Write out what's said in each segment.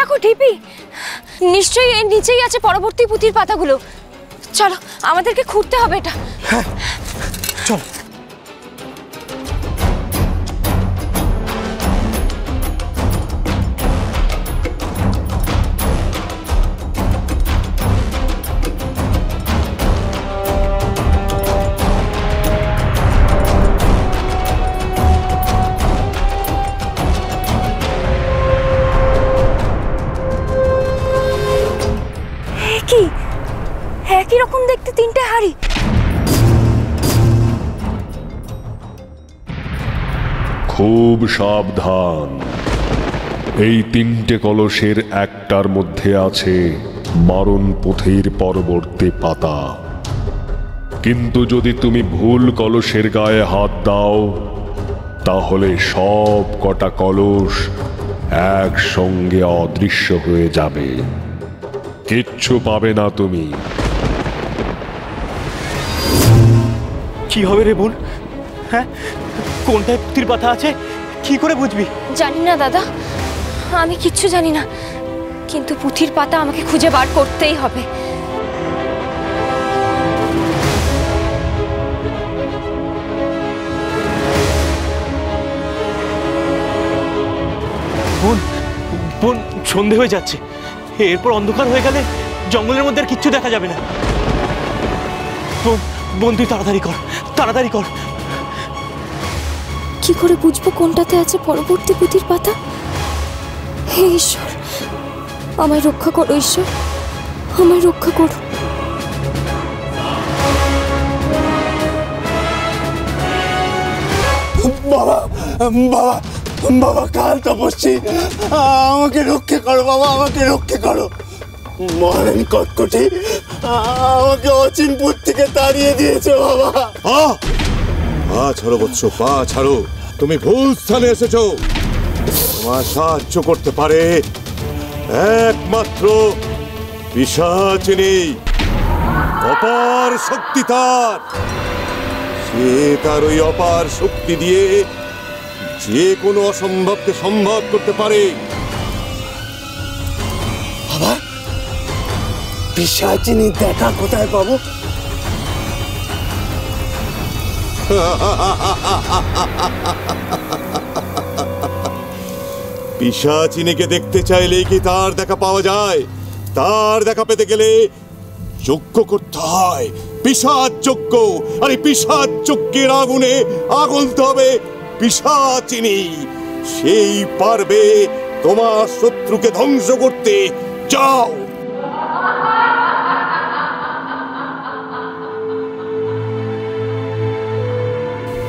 দেখো ঢিপি, নিশ্চয়ই এর নিচেই আছে পরবর্তী পুঁথির পাতাগুলো। চলো, আমাদেরকে খুঁড়তে হবে এটা। হ্যাঁ চলো। একই রকম দেখতে তিনটে হাড়ি। খুব সাবধান, এই তিনটে কলসের একটার মধ্যে আছে মারণ পুঁথির পরবর্তী পাতা। কিন্তু যদি তুমি ভুল কলসের গায়ে হাত দাও, তাহলে সব কটা কলস একসঙ্গে অদৃশ্য হয়ে যাবে, কিচ্ছু পাবে না তুমি। কি হবে রে বোন? হ্যাঁ, কোনটায় পুঁথির পাতা আছে কি করে বুঝবি? জানি না দাদা, আমি কিচ্ছু জানি না, কিন্তু পুঁথির পাতা আমাকে খুঁজে বার করতেই হবে। বোন বোন, সন্ধে হয়ে যাচ্ছে, এরপর অন্ধকার হয়ে গেলে জঙ্গলের মধ্যে আর কিচ্ছু দেখা যাবে না। বোন বোন, তুই তাড়াতাড়ি কর, তাড়াতাড়ি কর। কি করে বুঝবো কোনটাতে আছে পরবর্তী পুঁথির পাতা? হে ঈশ্বর, আমায় রক্ষা করো ঈশ্বর, আমায় রক্ষা করো। বাবা বাবা বাবা, কাল তপস্বী, আমাকে রক্ষা করো বাবা, আমাকে রক্ষা করো। মহারানী কটকটি আমাকে অচিনপুর থেকে তাড়িয়ে দিয়েছে বাবা। পা ছাড়ো বৎস, পা ছাড়ো, তুমি ভুল স্থানে এসেছো। তোমার সাহায্য করতে পারে একমাত্র পিশাচিনী, অপার শক্তি তার। সে তার ওই অপার শক্তি দিয়ে যে কোনো অসম্ভবকে সম্ভব করতে পারে। বাবা, পিশাচিনী দেখা কোথায় পাবো? পিশাচিনীকে দেখতে চাইলেই কি তার দেখা পাওয়া যায়? তার দেখা পেতে গেলে যজ্ঞ করতে হয়, পিশাচ যজ্ঞ। আর এই পিশাচ যজ্ঞের আগুনে আগুলতে হবে পিশাচিনী। সেই পারবে তোমার শত্রুকে ধ্বংস করতে। যাও।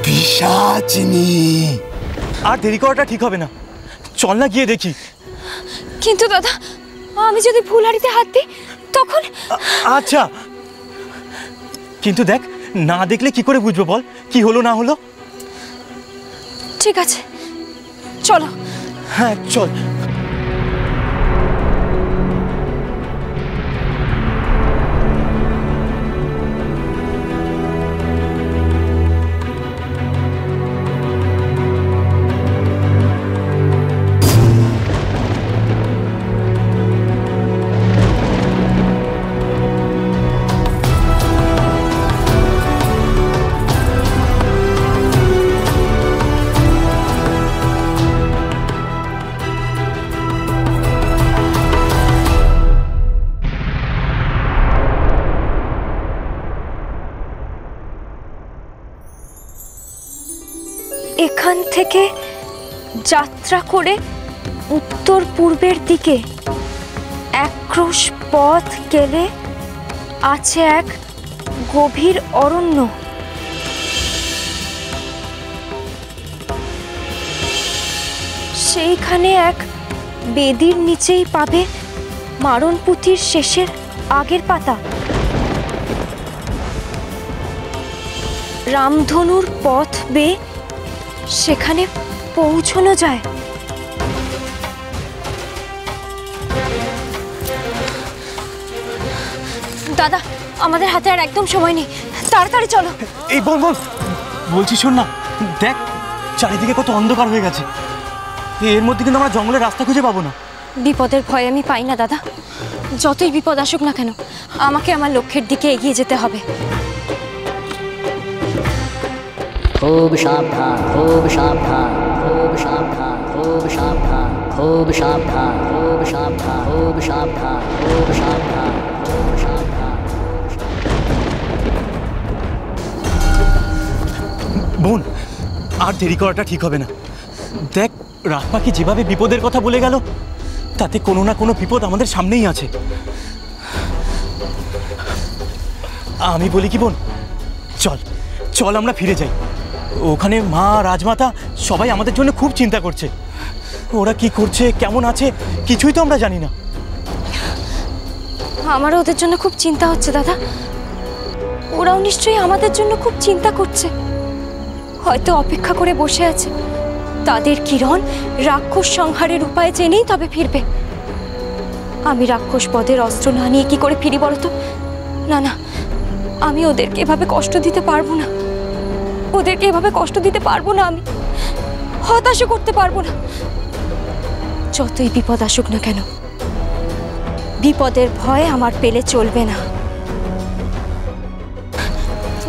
পিশাচিনী, আর দেরি করাটা ঠিক হবে না, চল না গিয়ে দেখি। কিন্তু দাদা, আমি যদি ভুল হাড়িতে হাত দিই তখন? আচ্ছা, কিন্তু দেখ, না দেখলে কি করে বুঝবো বল কি হলো না হলো? ঠিক আছে, চলো। হ্যাঁ চল। এখান থেকে যাত্রা করে উত্তর পূর্বের দিকে এক ক্রোশ পথ গেলে আছে এক গভীর অরণ্য। সেইখানে এক বেদির নিচেই পাবে মারণ পুঁথির শেষের আগের পাতা। রামধনুর পথ বেয়ে সেখানে পৌঁছানো যায়। দাদা, আমাদের হাতে আর একদম সময় নেই, তাড়াতাড়ি চলো। এই বল বল, বলছি শোন না, দেখ চারিদিকে কত অন্ধকার হয়ে গেছে, এর মধ্যে কিন্তু আমরা জঙ্গলের রাস্তা খুঁজে পাবো না। বিপদের ভয় আমি পাই না দাদা। যতই বিপদ আসুক না কেন, আমাকে আমার লক্ষ্যের দিকে এগিয়ে যেতে হবে। खूब सावधान, खूब सावधान, खूब सावधान, खूब सावधान, खूब सावधान, खूब सावधान, खूब सावधान, खूब सावधान, खूब सावधान। বোন, আর দেরি করাটা ঠিক হবে না। দেখ, রাত পাখি যেভাবে বিপদের কথা বলে গেল, তাতে কোনো না কোনো বিপদ আমাদের সামনেই আছে। আমি বলি কি বোন, চল চল আমরা ফিরে যাই। ওখানে মা, রাজমাতা সবাই আমাদের জন্য খুব চিন্তা করছে। ওরা কি করছে, কেমন আছে, কিছুই তো আমরা জানি না। আমারও ওদের জন্য খুব চিন্তা হচ্ছে দাদা। ওরাও নিশ্চয়ই আমাদের জন্য খুব চিন্তা করছে। হয়তো অপেক্ষা করে বসে আছে তাদের কিরণ রাক্ষস সংহারের উপায় জেনেই তবে ফিরবে। আমি রাক্ষস বধের অস্ত্র না নিয়ে কি করে ফিরি বলতো? না না, আমি ওদেরকে এভাবে কষ্ট দিতে পারবো না। ওদেরকে এভাবে কষ্ট দিতে পারবো না, আমি হতাশও করতে পারবো না। যতই বিপদ আসুক না কেন, বিপদের ভয় আমার পেলে চলবে না।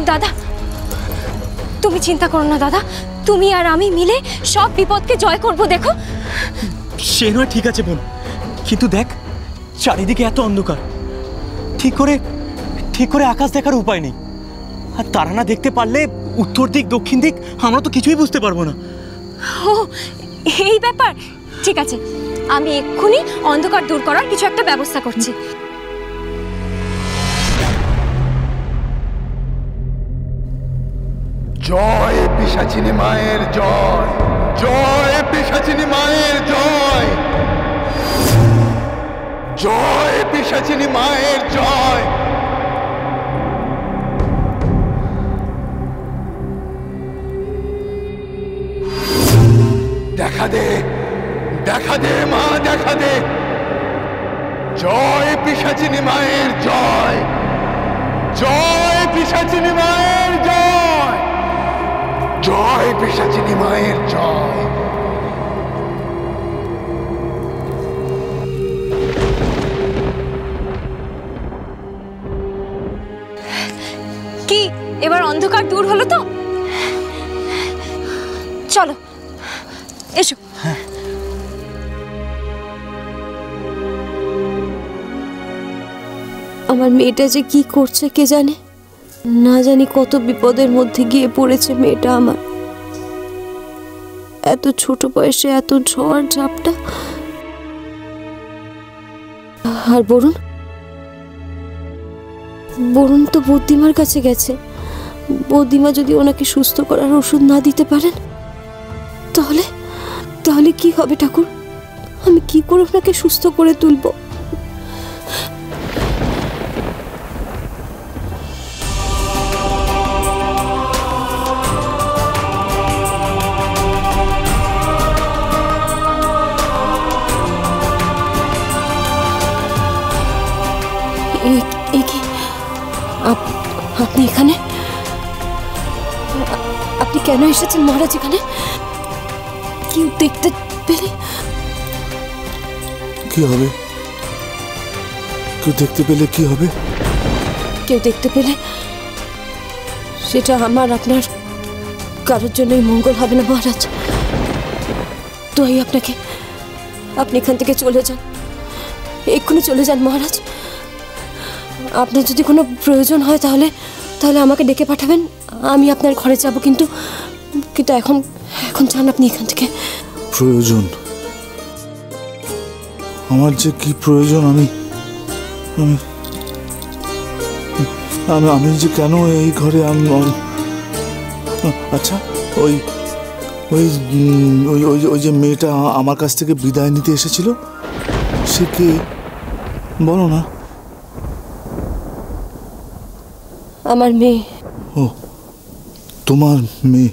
দাদা, তুমি চিন্তা করো না দাদা, তুমি আর আমি মিলে সব বিপদকে জয় করব। দেখো, সে নয় ঠিক আছে বোন, কিন্তু দেখ চারিদিকে এত অন্ধকার, ঠিক করে আকাশ দেখার উপায় নেই। আর তারা না দেখতে পারলে উত্তর দিক দক্ষিণ দিক আমরা তো কিছুই বুঝতে পারবো না। ও এই ব্যাপার, ঠিক আছে, আমি এক্ষুনি অন্ধকার দূর করার কিছু একটা ব্যবস্থা করছি। জয় পিশাচিনী মায়ের জয়, জয় পিশাচিনী মায়ের জয়, জয় পিশাচিনী মায়ের জয়। দেখা দে, দেখা দে মা, দেখা দে। জয় পিশাচিনী মায়ের জয়, জয় পিশাচিনী মায়ের জয়, জয় পিশাচিনী মায়ের জয়। কি এবার অন্ধকার দূর হলো তো? চলো এসো। আমার মেয়েটা যে কি করছে কে জানে, না জানি কত বিপদের মধ্যে গিয়ে পড়েছে মেয়েটা আমার। এত ছোট বয়সে এত ঝড় ঝাপটা। আর বরুণ তো বৌদিমার কাছে গেছে। বৌদিমা যদি ওনাকে সুস্থ করার ওষুধ না দিতে পারেন, তাহলে কি হবে ঠাকুর? আমি কি করে ওনাকে সুস্থ করে তুলবো? আপনি এখানে? আপনি কেন এসেছেন মহারাজ এখানে? কেউ দেখতে পেলে? কি হবে? কেউ দেখতে পেলে কি হবে? কেউ দেখতে পেলে সেটা আমার আপনার কারোর জন্যই মঙ্গল হবে না মহারাজ। তো আপনি এখান থেকে চলে যান, এক্ষুনি চলে যান মহারাজ। আপনার যদি কোনো প্রয়োজন হয় তাহলে আমাকে ডেকে পাঠাবেন, আমি আপনার ঘরে যাব। কিন্তু এখন যান আপনি এখান থেকে। প্রয়োজন? আমার যে কি প্রয়োজন? আমি যে কেন এই ঘরে? আচ্ছা, ওই যে মেয়েটা আমার কাছ থেকে বিদায় নিতে এসেছিল, সে কে বলো না? আমার মেয়ে। ও, তোমার মেয়ে?